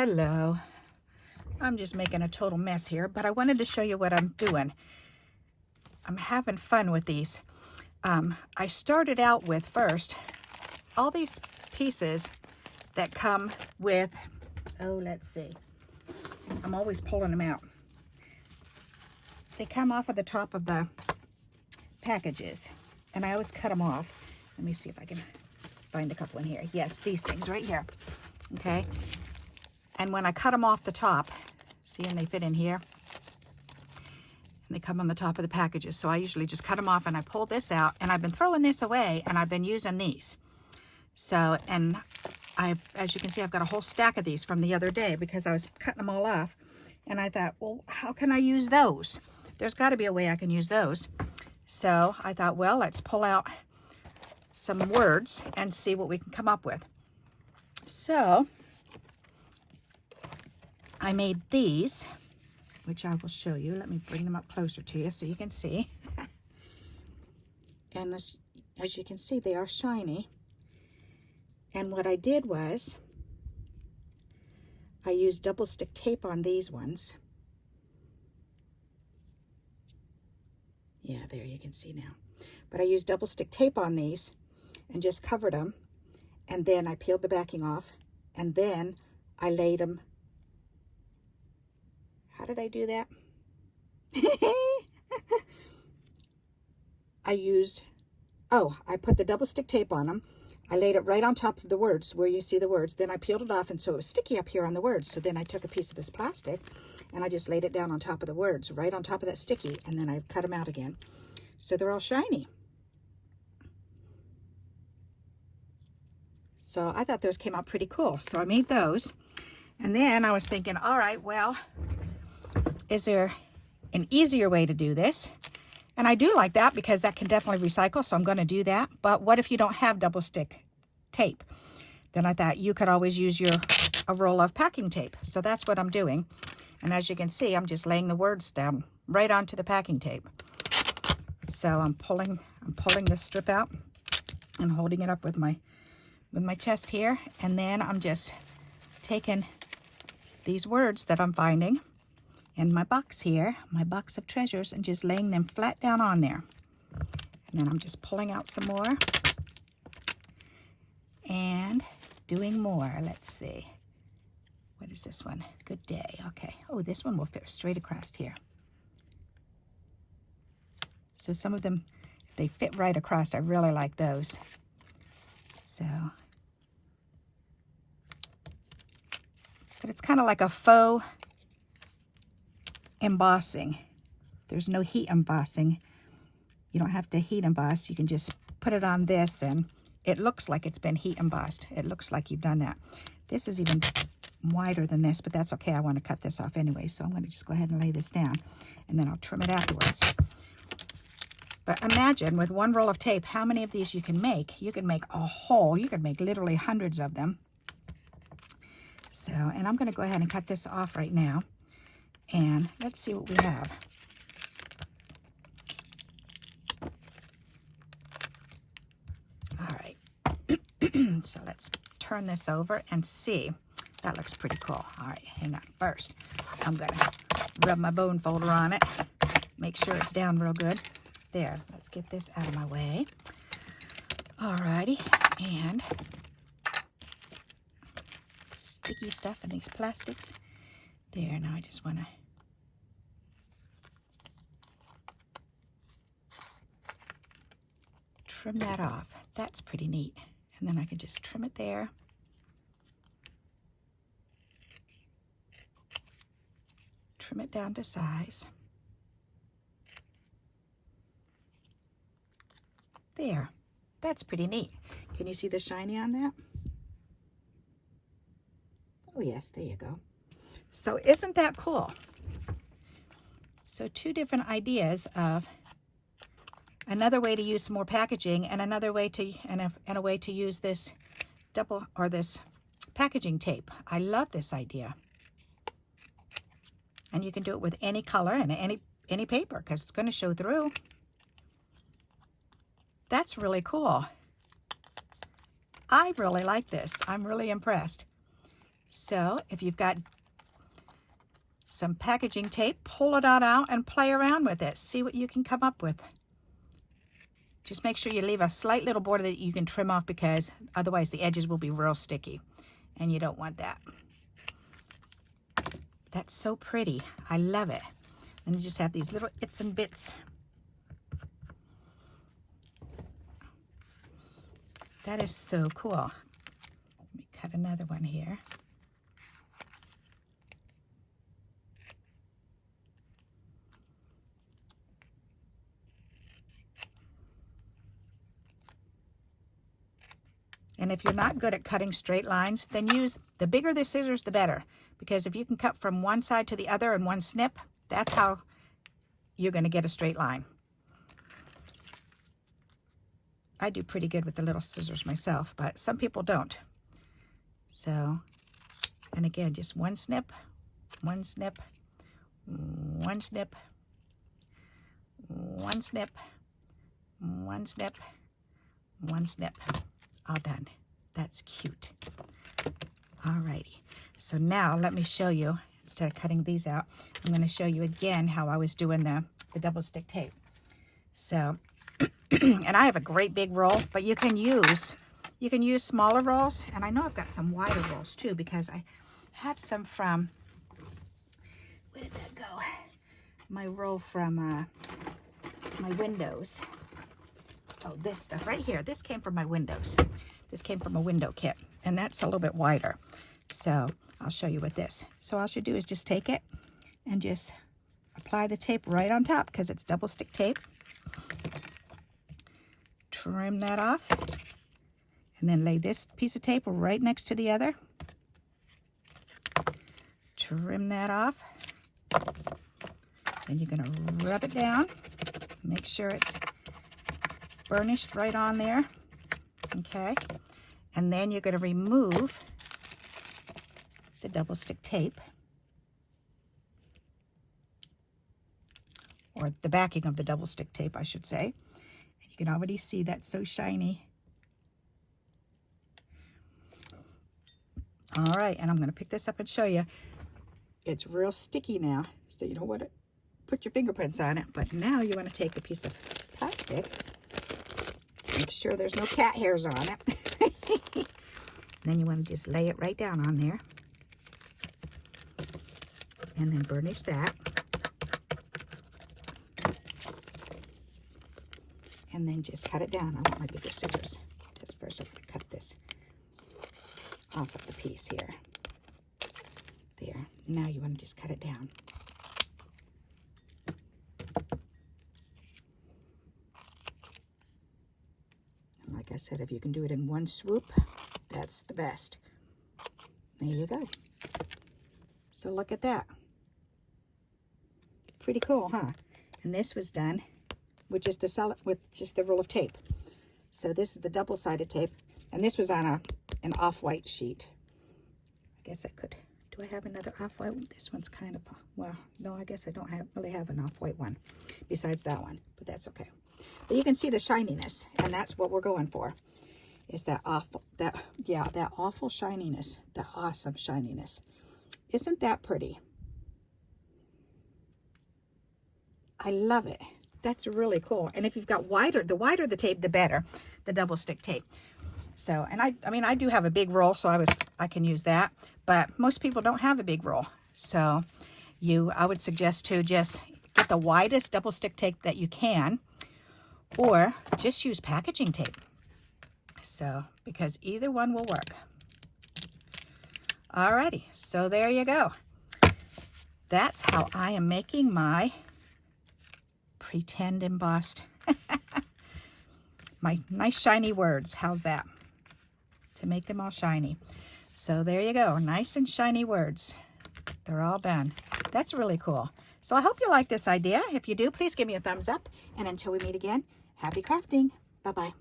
Hello. I'm just making a total mess here, but I wanted to show you what I'm doing. I'm having fun with these. I started out with first all these pieces that come with, let's see. I'm always pulling them out. They come off of the top of the packages, and I always cut them off. Let me see if I can find a couple in here. Yes, these things right here. Okay. And when I cut them off the top, see, and they fit in here, and they come on the top of the packages. So I usually just cut them off and I pull this out, and I've been throwing this away and I've been using these. So, and as you can see, I've got a whole stack of these from the other day because I was cutting them all off. And I thought, well, how can I use those? There's got to be a way I can use those. So I thought, well, let's pull out some words and see what we can come up with. So I made these, which I will show you. Let me bring them up closer to you so you can see. And as you can see, they are shiny. And what I did was I used double stick tape on these ones. Yeah, there you can see now. But I used double stick tape on these and just covered them. And then I peeled the backing off. And then I laid them. How did I do that? I put the double stick tape on them. I laid it right on top of the words where you see the words. Then I peeled it off, and so it was sticky up here on the words. So then I took a piece of this plastic and I just laid it down on top of the words, right on top of that sticky, and then I cut them out again. So they're all shiny. So I thought those came out pretty cool. So I made those. And then I was thinking, all right, well, is there an easier way to do this? And I do like that because that can definitely recycle, so I'm going to do that. But what if you don't have double stick tape? Then I thought you could always use a roll of packing tape. So that's what I'm doing. And as you can see, I'm just laying the words down right onto the packing tape. So I'm pulling this strip out and holding it up with my chest here. And then I'm just taking these words that I'm finding in my box here, my box of treasures, and just laying them flat down on there. And then I'm just pulling out some more and doing more. Let's see. What is this one? Good day. Okay. Oh, this one will fit straight across here. So some of them, they fit right across. I really like those. So, but it's kind of like a faux embossing. There's no heat embossing. You don't have to heat emboss. You can just put it on this and it looks like it's been heat embossed. It looks like you've done that. This is even wider than this, but that's okay. I want to cut this off anyway, so I'm going to just go ahead and lay this down and then I'll trim it afterwards. But imagine with one roll of tape how many of these you can make. You can make a whole, you can make literally hundreds of them. So, and I'm going to go ahead and cut this off right now. And let's see what we have. All right. So let's turn this over and see. That looks pretty cool. All right, hang on. First, I'm going to rub my bone folder on it. Make sure it's down real good. There, let's get this out of my way. All righty. And sticky stuff in these plastics. There, now I just want to trim that off. That's pretty neat. And then I can just trim it there. Trim it down to size. There. That's pretty neat. Can you see the shiny on that? Oh yes, there you go. So isn't that cool? So two different ideas of another way to use some more packaging and another way to, and a way to use this double or this packaging tape. I love this idea. And you can do it with any color and any paper because it's going to show through. That's really cool. I really like this. I'm really impressed. So if you've got some packaging tape, pull it on out and play around with it. See what you can come up with. Just make sure you leave a slight little border that you can trim off, because otherwise the edges will be real sticky and you don't want that. That's so pretty. I love it. And you just have these little its and bits. That is so cool. Let me cut another one here. And if you're not good at cutting straight lines, then use the bigger the scissors, the better. Because if you can cut from one side to the other in one snip, that's how you're going to get a straight line. I do pretty good with the little scissors myself, but some people don't. So, and again, just one snip, one snip, one snip, one snip, one snip, one snip. All done. That's cute. Alrighty. So now let me show you, instead of cutting these out, I'm going to show you again how I was doing the double stick tape. So, and I have a great big roll, but you can use smaller rolls, and I know I've got some wider rolls too, because I have some from, where did that go? My roll from my windows. Oh, this stuff right here. This came from my windows. This came from a window kit, and that's a little bit wider. So I'll show you with this. So all you do is just take it and just apply the tape right on top, because it's double stick tape. Trim that off, and then lay this piece of tape right next to the other. Trim that off. Then you're going to rub it down. Make sure it's burnished right on there. Okay. And then you're going to remove the double stick tape, or the backing of the double stick tape, I should say. And you can already see that's so shiny. All right, and I'm going to pick this up and show you. It's real sticky now, so you don't want to put your fingerprints on it. But now you want to take a piece of plastic. Make sure there's no cat hairs on it. Then you want to just lay it right down on there. And then burnish that. And then just cut it down. I want my bigger scissors. Because first I'm going to cut this off of the piece here. There. Now you want to just cut it down. And like I said, if you can do it in one swoop, that's the best. There you go. So look at that. Pretty cool, huh? And this was done with just the roll of tape. So this is the double-sided tape, and this was on an off-white sheet. I guess I could. Do I have another off-white one? This one's kind of, well, no, I guess I don't really have an off-white one besides that one, but that's okay. But you can see the shininess, and that's what we're going for. Is that awful shininess, that awesome shininess. Isn't that pretty? I love it. That's really cool. And if you've got the wider the tape, the better, the double stick tape. So, and I mean, I do have a big roll, so I can use that, but most people don't have a big roll. So I would suggest to just get the widest double stick tape that you can, or just use packaging tape. So, because either one will work. Alrighty, so there you go. That's how I am making my pretend embossed. My nice shiny words. How's that? To make them all shiny. So there you go. Nice and shiny words. They're all done. That's really cool. So I hope you like this idea. If you do, please give me a thumbs up. And until we meet again, happy crafting. Bye-bye.